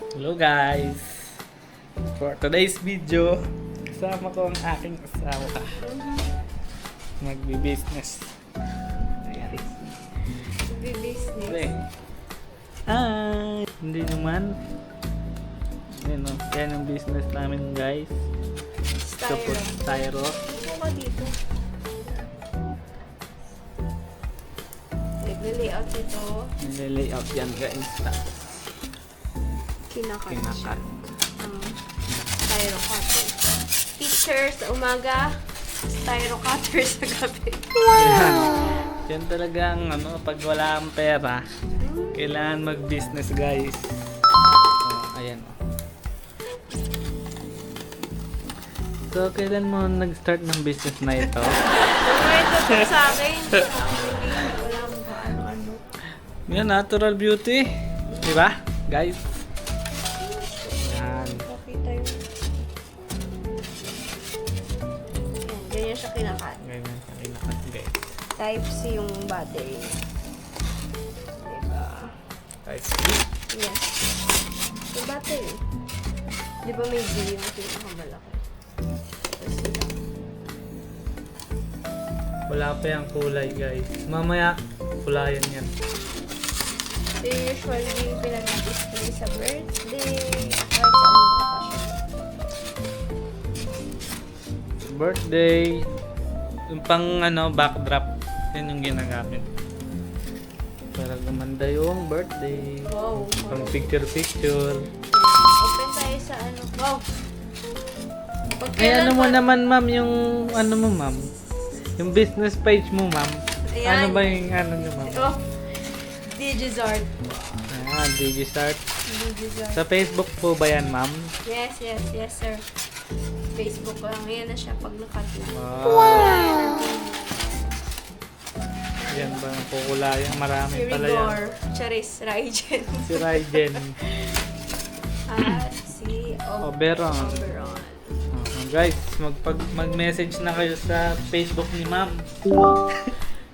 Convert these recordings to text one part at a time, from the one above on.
Hello guys! For today's video, kasama ko ang aking asawa. Magbi-business. Ayan. Pre. Business. Hi! Hindi naman. Ayan o. Yan ang business namin guys. Styro. Styro. Upo ka dito. Nag-layout ito. Nile-layout yan guys. Kinakat siya. Kinakat. Styro cutter. Teacher sa umaga. Styro cutter sa gabi. Yan. Yan talagang pag wala kang pera, kailangan mag-business guys. Ayan o. So, kailan mo nag-start ng business na ito? Ito sa akin. Wala mo ba ano-ano. Yan, natural beauty. Diba, guys? Yan. Pakita yun. Yan, ganyan siya kinakat. Ganyan siya kinakat guys. Type-C yung battery. Diba? Type C. Yes. Yung battery. Di ba may G yung pinakamalaki? Tapos yun. Wala pa yung kulay guys. Mamaya, kulayan yan. So, usually pinag-display sa birthday at sa mga occasion. Birthday. Yung pang backdrop. Yan yung ginagamit. Para gumanda yung birthday. Wow. Pang picture-picture. Open tayo sa ano. Wow. Pag Ay, kailan mo pa- naman ma'am, yung mo ma'am? Yung business page mo ma'am? Ayan. Ano ba yung nyo ma'am? Oh. Digizard. Digistart. Digizard. Sa Facebook po ba yan ma'am? Yes, sir. Facebook lang. Ayan na siya pag nakatulog. Wow! Yan ba ang kukulayan? Marami Si pala yan. Rigor. Charis. Raiden. Si Raiden. At si Oberon. Oberon. Guys, mag-message na kayo sa Facebook ni ma'am.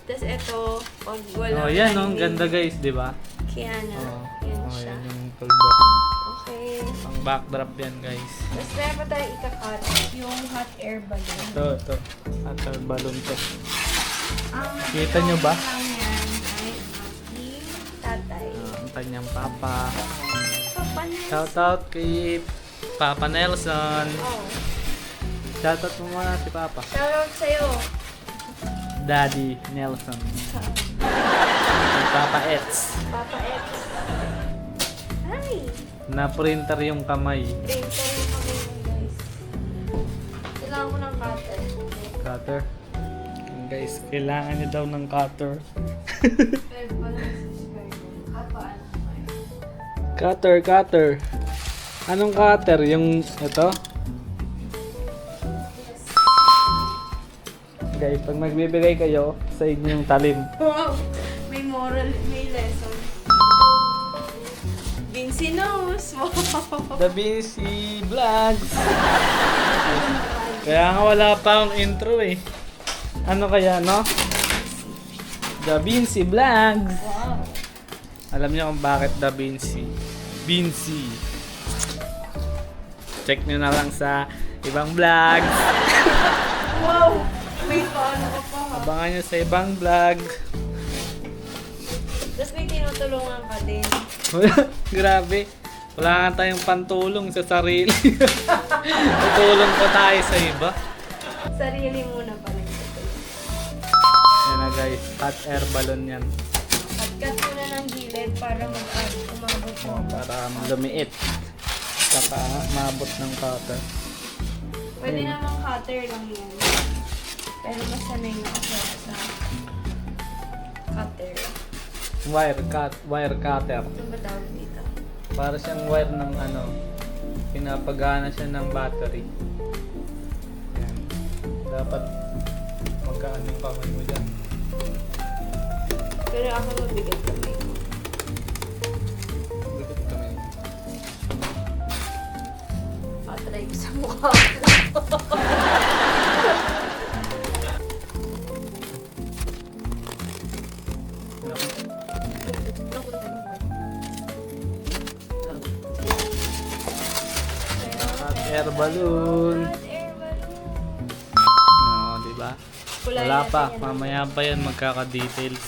Tapos ito, pag wala Yan lining, ang ganda guys, di ba? Kiana. Oh, Yan siya. yan yung tuldok. Okay. Ang backdrop yan guys. Tapos meron pa tayong ikakat, yung hot air balloon. Ito. At balloon to. Ang Kita nyo ba? lang yan ay aking tatay. Ang kanyang papa. Papa Nels. Shoutout kay Papa Nelson. Oh. Shoutout mo muna si Papa. Shoutout sa'yo. Daddy Nelson. Kay Papa Eds. Papa X. Hi! Na printer yung kamay. Printer yung kami guys. Kailangan ko ng cutter. Cutter. Yan, guys, kailangan niyo daw ng cutter. Pero pala subscriber. Cutter. Anong cutter? Yung ito? Guys, pag magbibigay kayo sa inyong talim. Wow! May moral, may lesson. Vinci knows! Wow! The Busy Vlogs. Kaya nga wala pa akong intro eh. Ano kaya, no? The Vinci Vlogs. Wow! Alam niyo kung bakit Da Vinci? Vinci. Check nyo na lang sa ibang vlogs. Wow! May paano ka pa ha? Abangan nyo sa ibang vlog. Tapos may tinutulungan ka din. Grabe. Wala nga tayong pantulong sa sarili. Tutulong pa tayo sa iba. Sarili muna pala yung tutulong. Yan na guys. Hot air balloon yan. Cut mo na ng gilid para umabot mo. Para lumiit. Saka maabot ng cutter. Pwede namang cutter lang yan. Pero mas sanay na ako sa cutter. Wire cutter. Ano ba tawag dito? Para siyang wire ng pinapagana siya ng battery. Yan. Dapat magkaan yung kamay mo dyan. Pero ako mabigat kami. Bigat kami. Try ko sa mukha. air balloon. Hot air balloon. Oo, di ba? Kulayan Wala natin pa. yan. Mamaya pa yan magkaka-details.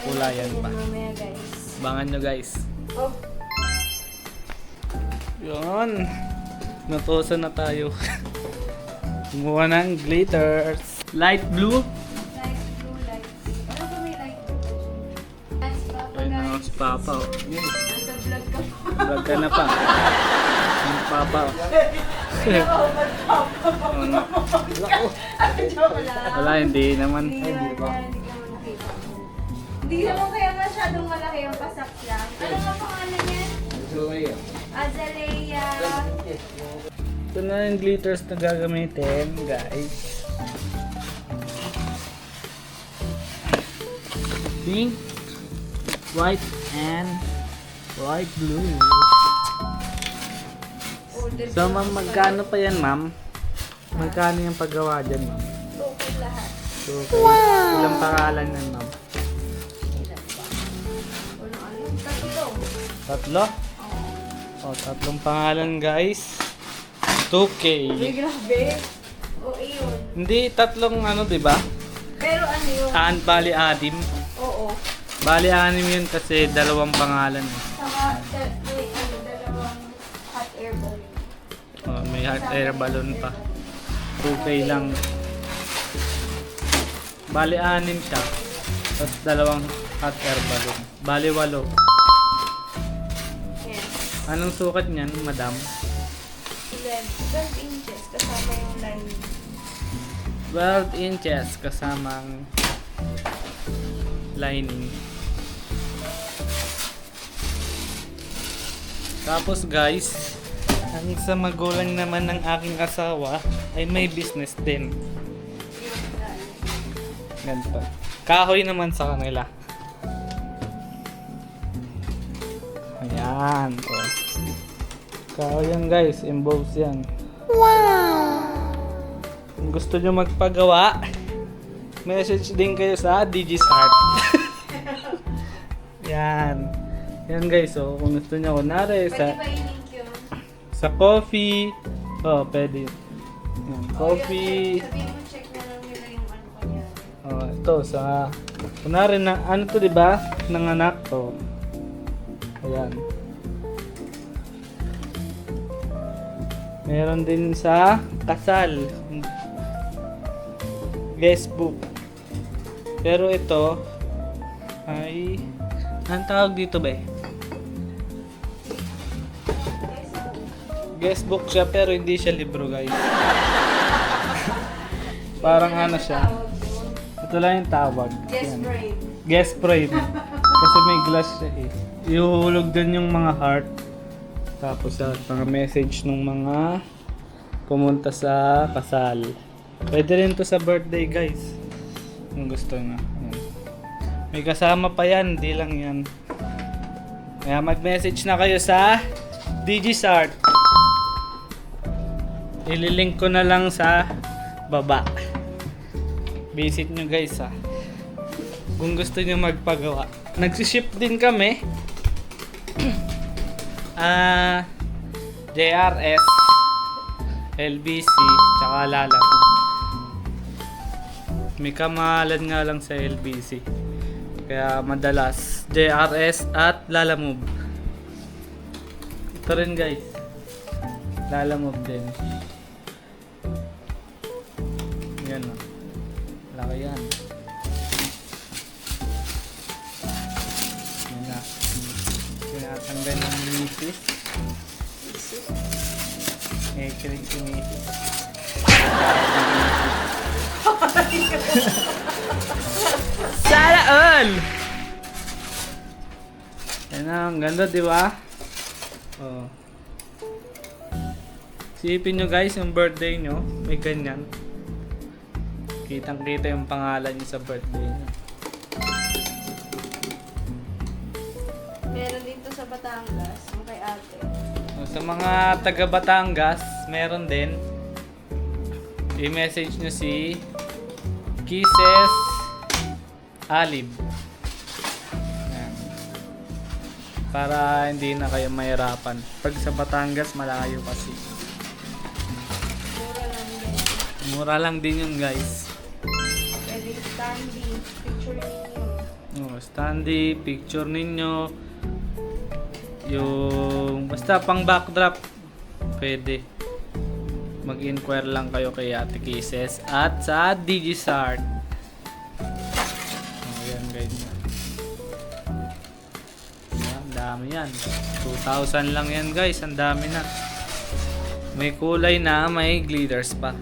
Kulayan natin pa. yan mamaya, guys. Abangan nyo guys. Oh, Yun. Natusan na tayo. Kumuha ng glitters. Light blue. light blue, light pink. Ano ba may light blue? Guys, Papa, Ayun na guys. si Papa. Oh. Nasa vlog ka po. Vlog ka na pa. Yung Papa. Oh. Ano? Joke lang. Wala, hindi naman. Hindi naman nakita. Hindi naman kaya masyadong malaki yung pasak lang. Ano nga pangalan niya? Azalea. Ito na yung glitters na gagamitin, guys. Pink, white, and light blue. So, ma'am, magkano pa yan, ma'am? Magkano yung paggawa dyan, ma'am? Okay lahat. So, wow! Ilang pangalan yan, ma'am? Ilan ba? Walang alam. Tatlo. Tatlo? Oo. O, tatlong pangalan, guys. 2K. Uy, grabe. Oo, yun. Hindi, tatlong ano, di ba? Pero ano yun? Bali, adim. Oo. Bali, anim yun kasi dalawang pangalan. Saka, may dalawang hot air balloon. Oh, may hot air balloon pa. 2K lang. Bali, anim siya. Tapos dalawang hot air balloon. Bali, 8. Yes. Anong sukat niyan, madam? 12 inches kasama yung line. 12 inches kasamang lining. Tapos guys, ang isa magulang naman ng aking asawa ay may business din. Ganito. Kahoy naman sa kanila. Ayan. Oh. Kahoy yan guys, emboss yan. Wow! Kung gusto nyo magpagawa, message din kayo sa DigiSart. Yan. Yan guys, so kung gusto nyo kunwari Pwede sa, ba i-link yun? sa coffee, oh pwede. Yan, coffee. Sabihin mo, check na lang nila yung ano kanya. Oh, ito sa kunwari na ano to 'di ba? Nanganak to. Ayan. Meron din sa kasal. Guestbook. Pero ito ay anong tawag dito ba eh? Guestbook siya pero hindi siya libro guys. Parang ano siya. Ito lang yung tawag. Yes, Yan. brave. Guest frame. Kasi may glass siya eh. Ihuhulog din yung mga heart. Tapos sa mga message ng mga pumunta sa kasal. Pwede rin to sa birthday guys. Kung gusto na. Yan. May kasama pa yan. Di lang yan. Kaya mag-message na kayo sa DigiSart. Ililink ko na lang sa baba. Visit nyo guys ha. Kung gusto nyo magpagawa. Nagsiship din kami. JRS, LBC, tsaka Lalamove. May kamahalan nga lang sa LBC. Kaya madalas JRS at Lalamove. Ito rin guys. Lalamove din. Yan o. Laki yan. Yan na. Tinatanggal ng misis. Kilig si misis. Sana all! Yan na. Ang ganda diba? Oh. Isipin nyo guys, yung birthday nyo, may ganyan. Kitang-kita yung pangalan nyo sa birthday nyo. Meron dito sa Batangas, yung kay ate. Sa mga taga Batangas, meron din. I-message nyo si Kisses Alib. Ayan. Para hindi na kayo mahirapan. Pag sa Batangas, malayo kasi. Mura lang din yun guys. Pwede standing. Picture ninyo. Oh, standy, picture ninyo. Yung basta pang backdrop. Pwede. Mag-inquire lang kayo kay Ate Kisses at sa Digisart. Oh, yan guys. Ang dami yan. 2,000 lang yan guys. Ang dami na. May kulay na, may glitters pa.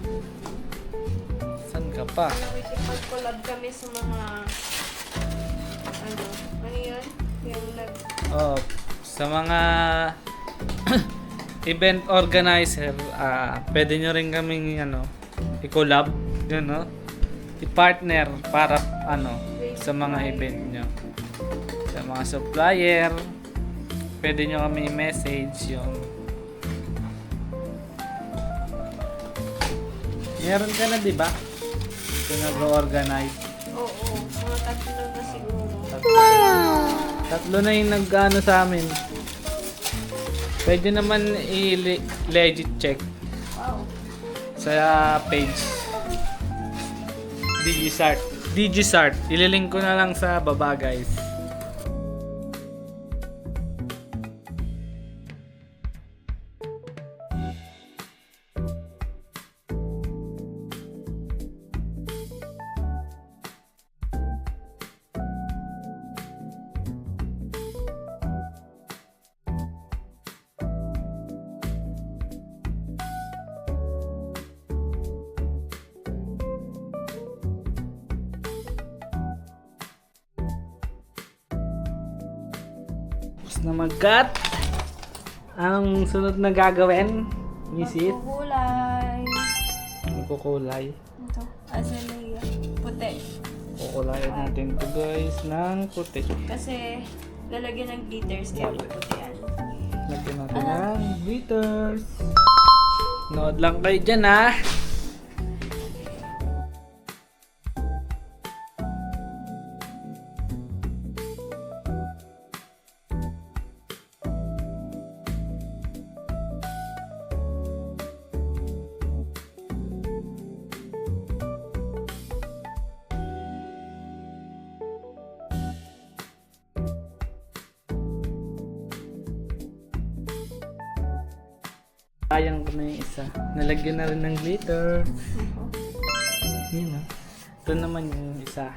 San ka pa? Nakikipag-collab kami sa mga ano yun? Yung Oh, sa mga event organizer, pwede nyo rin kaming i-collab, yun, no? I-partner para sa mga event nyo. Sa mga supplier, pwede nyo kami i-message yun. Meron ka na, di ba? Ito nag-organize. Oo, mga tatlo na siguro. Tatlo na yung nag-ano sa amin. Pwede naman i-legit check Wow. sa page. Digisart. Digisart. Ililink ko na lang sa baba guys. Tapos na mag-cut. Anong sunod na gagawin, Mrs.? Magkukulay. Magkukulay. Ito, azalea. Puti. Kukulayan natin to guys ng puti. Kasi lalagyan ng glitters kaya puputian. Lagyan natin ng glitters. Nood lang kayo dyan ha. Sayang ko na yung isa. Nalagyan na rin ng glitter. Yun ah. Ito naman yung isa.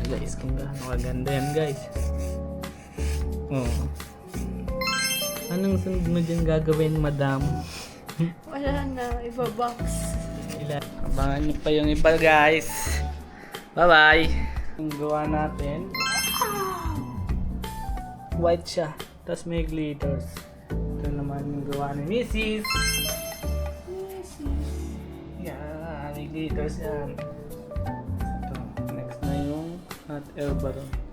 Guys, kung gaano kaganda yan guys. Oh. Anong sunod mo dyan gagawin, madam? Wala na, iba-box. Abangan nyo pa yung iba guys. Bye-bye. Ang gawa natin. White siya. Tapos may glitters. Ito naman yung gawa ni Mrs. Yan, may glitters yan. Ito, next na yung hot air balloon.